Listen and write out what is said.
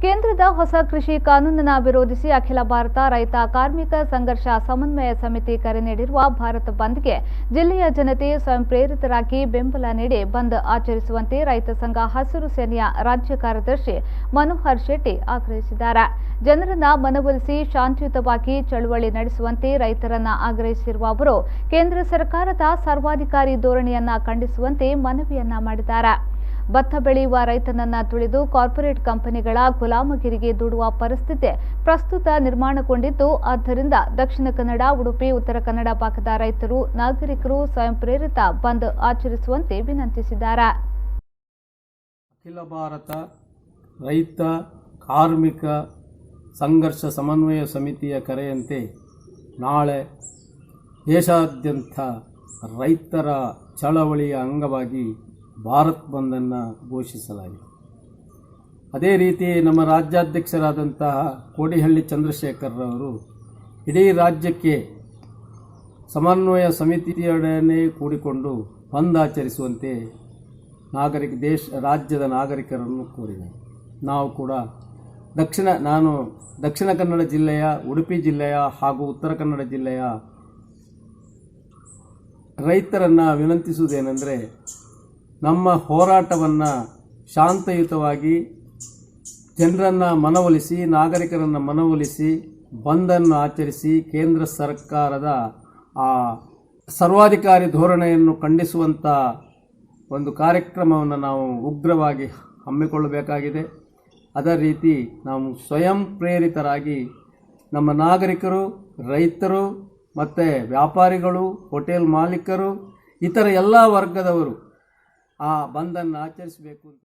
ಕೇಂದ್ರದ ಹೊಸ ಕೃಷಿ ಕಾನೂನನ್ನು ವಿರೋಧಿಸಿ ಅಖಿಲ ಭಾರತ ರೈತ ಕಾರ್ಮಿಕ ಸಂಘರ್ಷ ಸಮನ್ವಯ ಸಮಿತಿ ಕರೆ ನೀಡಿರುವ ಭಾರತ ಬಂದ್ಗೆ ಜಿಲ್ಲೆಯ ಜನತೆ ಸ್ವಯಂ ಪ್ರೇರಿತರಾಗಿ ಬೆಂಬಲ ನೀಡಿ ಬಂದ್ ಆಚರಿಸುವಂತೆ ರೈತ ಸಂಘ ಹಸಿರು ಸೇನೆಯ ರಾಜ್ಯ ಕಾರ್ಯದರ್ಶಿ ಮನೋಹರ್ ಶೆಟ್ಟಿ ಆಗ್ರಹಿಸಿದ್ದಾರೆ. ಜನರನ್ನ ಮನವೊಲಿಸಿ ಶಾಂತಿಯುತವಾಗಿ ಚಳುವಳಿ ನಡೆಸುವಂತೆ ರೈತರನ್ನ ಆಗ್ರಹಿಸಿರುವ ಅವರು ಕೇಂದ್ರ ಸರ್ಕಾರದ ಸರ್ವಾಧಿಕಾರಿ ಧೋರಣೆಯನ್ನ ಖಂಡಿಸುವಂತೆ ಮನವಿಯನ್ನ ಮಾಡಿದ್ದಾರೆ. ಭತ್ತ ಬೆಳೆಯುವ ರೈತನನ್ನ ತುಳಿದು ಕಾರ್ಪೊರೇಟ್ ಕಂಪನಿಗಳ ಗುಲಾಮಗಿರಿಗೆ ದೂಡುವ ಪರಿಸ್ಥಿತಿ ಪ್ರಸ್ತುತ ನಿರ್ಮಾಣಗೊಂಡಿದ್ದು, ಆದ್ದರಿಂದ ದಕ್ಷಿಣ ಕನ್ನಡ, ಉಡುಪಿ, ಉತ್ತರ ಕನ್ನಡ ಭಾಗದ ರೈತರು, ನಾಗರಿಕರು ಸ್ವಯಂ ಪ್ರೇರಿತ ಬಂದ್ ಆಚರಿಸುವಂತೆ ವಿನಂತಿಸಿದ್ದಾರೆ. ಅಖಿಲ ಭಾರತ ರೈತ ಕಾರ್ಮಿಕ ಸಂಘರ್ಷ ಸಮನ್ವಯ ಸಮಿತಿಯ ಕರೆಯಂತೆ ನಾಳೆ ದೇಶಾದ್ಯಂತ ರೈತರ ಚಳವಳಿಯ ಅಂಗವಾಗಿ ಭಾರತ್ ಬಂದನ್ನು ಘೋಷಿಸಲಾಗಿದೆ. ಅದೇ ರೀತಿ ನಮ್ಮ ರಾಜ್ಯಾಧ್ಯಕ್ಷರಾದಂತಹ ಕೋಡಿಹಳ್ಳಿ ಚಂದ್ರಶೇಖರ್ರವರು ಇಡೀ ರಾಜ್ಯಕ್ಕೆ ಸಮನ್ವಯ ಸಮಿತಿಯೊಡನೆ ಕೂಡಿಕೊಂಡು ಬಂದ್ ಆಚರಿಸುವಂತೆ ರಾಜ್ಯದ ನಾಗರಿಕರನ್ನು ಕೋರಿದ್ದಾರೆ. ನಾವು ಕೂಡ ದಕ್ಷಿಣ ಕನ್ನಡ ಜಿಲ್ಲೆಯ, ಉಡುಪಿ ಜಿಲ್ಲೆಯ ಹಾಗೂ ಉತ್ತರ ಕನ್ನಡ ಜಿಲ್ಲೆಯ ರೈತರನ್ನು ವಿನಂತಿಸುವುದೇನೆಂದರೆ, ನಮ್ಮ ಹೋರಾಟವನ್ನು ಶಾಂತಯುತವಾಗಿ ಜನರನ್ನು ಮನವೊಲಿಸಿ, ನಾಗರಿಕರನ್ನು ಮನವೊಲಿಸಿ ಬಂದನ್ನು ಆಚರಿಸಿ ಕೇಂದ್ರ ಸರ್ಕಾರದ ಆ ಸರ್ವಾಧಿಕಾರಿ ಧೋರಣೆಯನ್ನು ಖಂಡಿಸುವಂಥ ಒಂದು ಕಾರ್ಯಕ್ರಮವನ್ನು ನಾವು ಉಗ್ರವಾಗಿ ಹಮ್ಮಿಕೊಳ್ಳಬೇಕಾಗಿದೆ. ಅದೇ ರೀತಿ ನಾವು ಸ್ವಯಂ ಪ್ರೇರಿತರಾಗಿ ನಮ್ಮ ನಾಗರಿಕರು, ರೈತರು ಮತ್ತು ವ್ಯಾಪಾರಿಗಳು, ಹೋಟೆಲ್ ಮಾಲೀಕರು, ಇತರ ಎಲ್ಲ ವರ್ಗದವರು ಆ ಬಂದನ್ನು ಆಚರಿಸಬೇಕು.